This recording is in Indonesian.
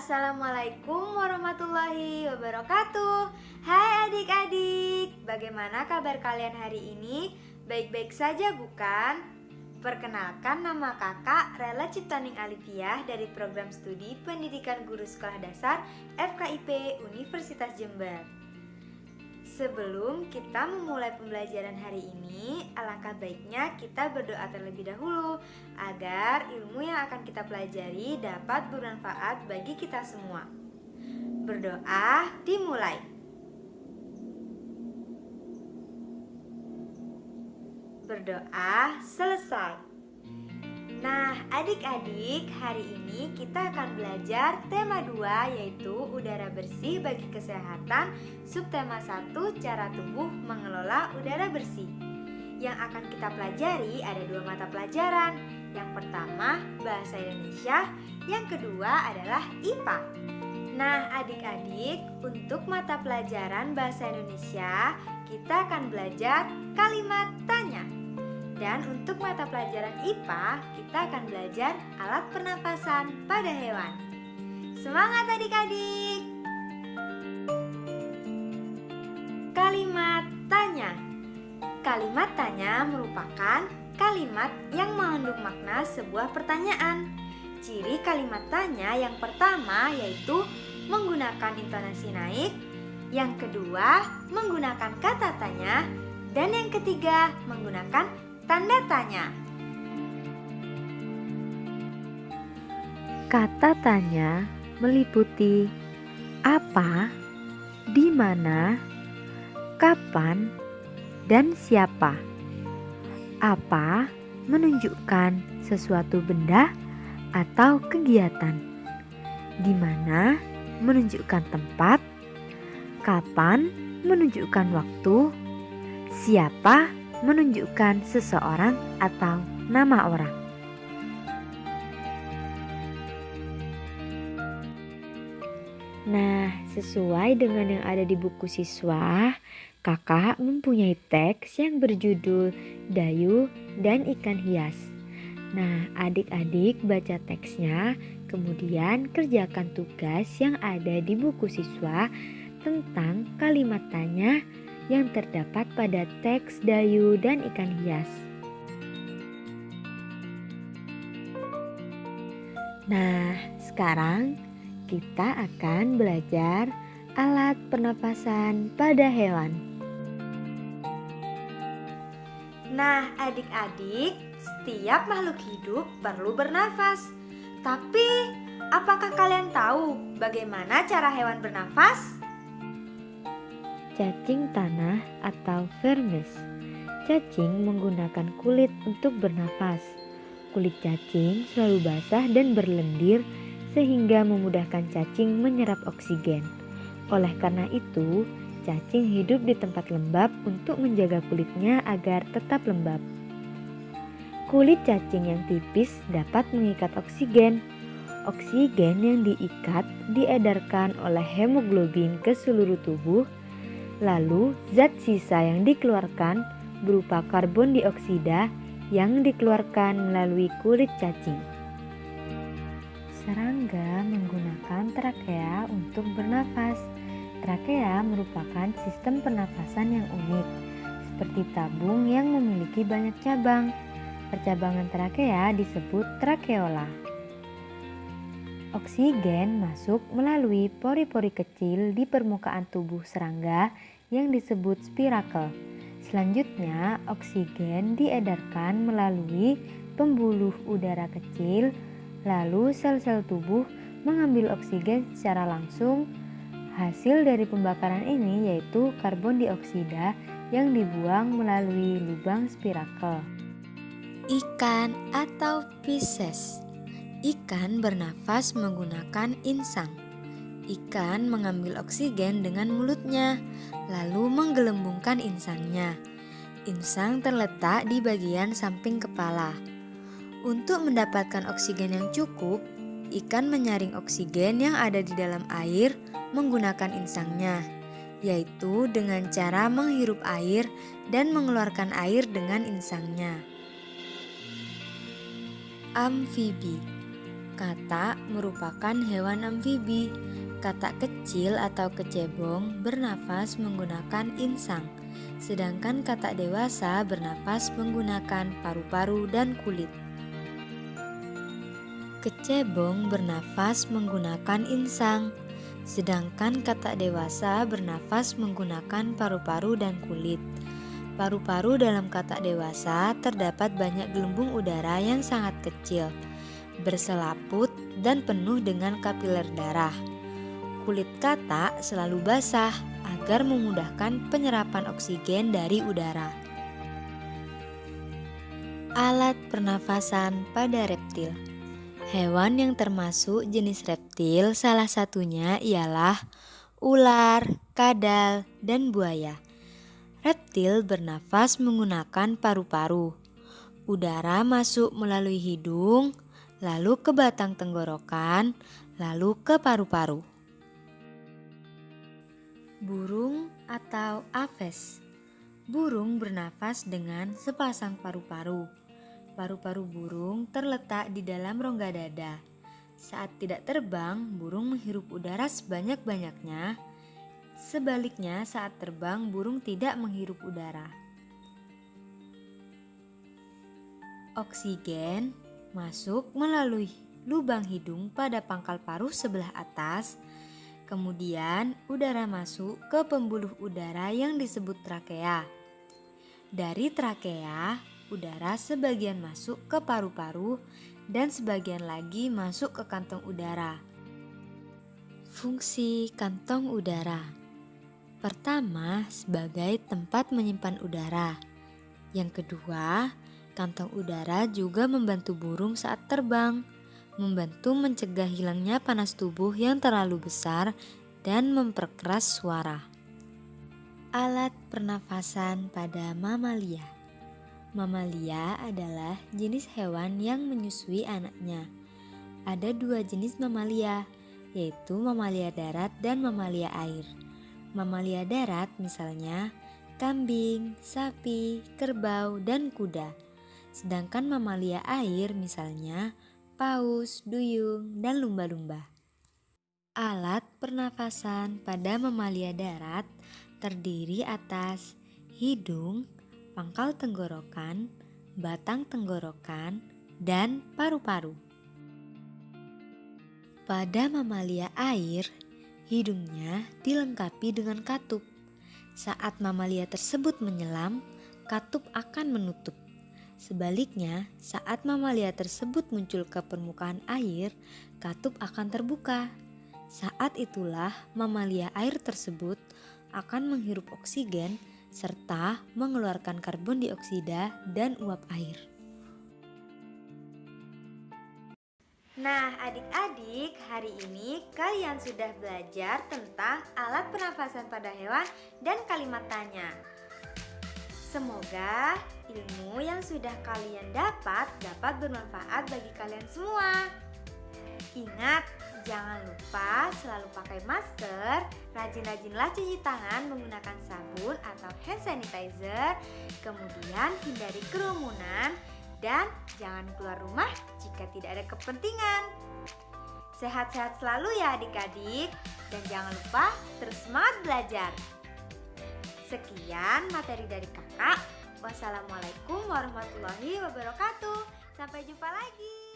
Assalamualaikum warahmatullahi wabarakatuh. Hai adik-adik, bagaimana kabar kalian hari ini? Baik-baik saja bukan? Perkenalkan, nama kakak Rela Ciptaning Alifiah dari program studi pendidikan guru sekolah dasar FKIP Universitas Jember. Sebelum kita memulai pembelajaran hari ini, alangkah baiknya kita berdoa terlebih dahulu agar ilmu yang akan kita pelajari dapat bermanfaat bagi kita semua. Berdoa dimulai. Berdoa selesai. Nah, adik-adik, hari ini kita akan belajar tema 2 yaitu udara bersih bagi kesehatan, subtema 1 cara tubuh mengelola udara bersih. Yang akan kita pelajari ada 2 mata pelajaran. Yang pertama bahasa Indonesia, yang kedua adalah IPA. Nah, adik-adik, untuk mata pelajaran bahasa Indonesia, kita akan belajar kalimat tanya. Dan untuk mata pelajaran IPA, kita akan belajar alat pernapasan pada hewan. Semangat adik-adik! Kalimat tanya. Kalimat tanya merupakan kalimat yang mengandung makna sebuah pertanyaan. Ciri kalimat tanya yang pertama yaitu menggunakan intonasi naik, yang kedua menggunakan kata tanya, dan yang ketiga menggunakan tanda tanya. Kata tanya meliputi apa, di mana, kapan, dan siapa. Apa menunjukkan sesuatu benda atau kegiatan. Di mana menunjukkan tempat, kapan menunjukkan waktu, siapa menunjukkan seseorang atau nama orang. Nah, sesuai dengan yang ada di buku siswa, kakak mempunyai teks yang berjudul Dayu dan Ikan Hias. Nah, adik-adik baca teksnya, kemudian kerjakan tugas yang ada di buku siswa tentang kalimat tanya yang terdapat pada teks Dayu dan Ikan Hias. Nah, sekarang kita akan belajar alat pernapasan pada hewan. Nah, adik-adik, setiap makhluk hidup perlu bernafas. Tapi, apakah kalian tahu bagaimana cara hewan bernafas? Cacing tanah atau vermis. Cacing menggunakan kulit untuk bernafas. Kulit cacing selalu basah dan berlendir sehingga memudahkan cacing menyerap oksigen. Oleh karena itu, cacing hidup di tempat lembab untuk menjaga kulitnya agar tetap lembab. Kulit cacing yang tipis dapat mengikat oksigen. Oksigen yang diikat diedarkan oleh hemoglobin ke seluruh tubuh. Lalu zat sisa yang dikeluarkan berupa karbon dioksida yang dikeluarkan melalui kulit cacing. Serangga menggunakan trakea untuk bernafas. Trakea merupakan sistem pernafasan yang unik, seperti tabung yang memiliki banyak cabang. Percabangan trakea disebut trakeola. Oksigen masuk melalui pori-pori kecil di permukaan tubuh serangga yang disebut spirakel. Selanjutnya, oksigen diedarkan melalui pembuluh udara kecil, lalu sel-sel tubuh mengambil oksigen secara langsung. Hasil dari pembakaran ini yaitu karbon dioksida yang dibuang melalui lubang spirakel. Ikan atau Pisces. Ikan bernafas menggunakan insang. Ikan mengambil oksigen dengan mulutnya, lalu menggelembungkan insangnya. Insang terletak di bagian samping kepala. Untuk mendapatkan oksigen yang cukup, ikan menyaring oksigen yang ada di dalam air menggunakan insangnya, yaitu dengan cara menghirup air dan mengeluarkan air dengan insangnya. Amfibi. Katak merupakan hewan amfibi. Katak kecil atau kecebong bernafas menggunakan insang, sedangkan katak dewasa bernafas menggunakan paru-paru dan kulit. Kecebong bernafas menggunakan insang, sedangkan katak dewasa bernafas menggunakan paru-paru dan kulit. Paru-paru dalam katak dewasa terdapat banyak gelembung udara yang sangat kecil, berselaput dan penuh dengan kapiler darah. Kulit katak selalu basah agar memudahkan penyerapan oksigen dari udara. Alat pernafasan pada reptil. Hewan yang termasuk jenis reptil salah satunya ialah ular, kadal, dan buaya. Reptil bernafas menggunakan paru-paru. Udara masuk melalui hidung, lalu ke batang tenggorokan, lalu ke paru-paru. Burung atau aves. Burung bernafas dengan sepasang paru-paru. Paru-paru burung terletak di dalam rongga dada. Saat tidak terbang, burung menghirup udara sebanyak-banyaknya. Sebaliknya, saat terbang, burung tidak menghirup udara. Oksigen masuk melalui lubang hidung pada pangkal paruh sebelah atas. Kemudian udara masuk ke pembuluh udara yang disebut trakea. Dari trakea, udara sebagian masuk ke paru-paru dan sebagian lagi masuk ke kantong udara. Fungsi kantong udara. Pertama, sebagai tempat menyimpan udara. Yang kedua, kantong udara juga membantu burung saat terbang, membantu mencegah hilangnya panas tubuh yang terlalu besar dan memperkeras suara. Alat pernafasan pada mamalia. Mamalia adalah jenis hewan yang menyusui anaknya. Ada dua jenis mamalia, yaitu mamalia darat dan mamalia air. Mamalia darat misalnya kambing, sapi, kerbau, dan kuda. Sedangkan mamalia air misalnya paus, duyung, dan lumba-lumba. Alat pernafasan pada mamalia darat terdiri atas hidung, pangkal tenggorokan, batang tenggorokan, dan paru-paru. Pada mamalia air, hidungnya dilengkapi dengan katup. Saat mamalia tersebut menyelam, katup akan menutup. Sebaliknya, saat mamalia tersebut muncul ke permukaan air, katup akan terbuka. Saat itulah mamalia air tersebut akan menghirup oksigen serta mengeluarkan karbon dioksida dan uap air. Nah, adik-adik, hari ini kalian sudah belajar tentang alat pernafasan pada hewan dan kalimat tanya. Semoga ilmu yang sudah kalian dapat bermanfaat bagi kalian semua. Ingat, jangan lupa selalu pakai masker, rajin-rajinlah cuci tangan menggunakan sabun atau hand sanitizer, kemudian hindari kerumunan, dan jangan keluar rumah jika tidak ada kepentingan. Sehat-sehat selalu ya adik-adik, dan jangan lupa terus semangat belajar. Sekian materi dari kakak. Wassalamualaikum warahmatullahi wabarakatuh. Sampai jumpa lagi.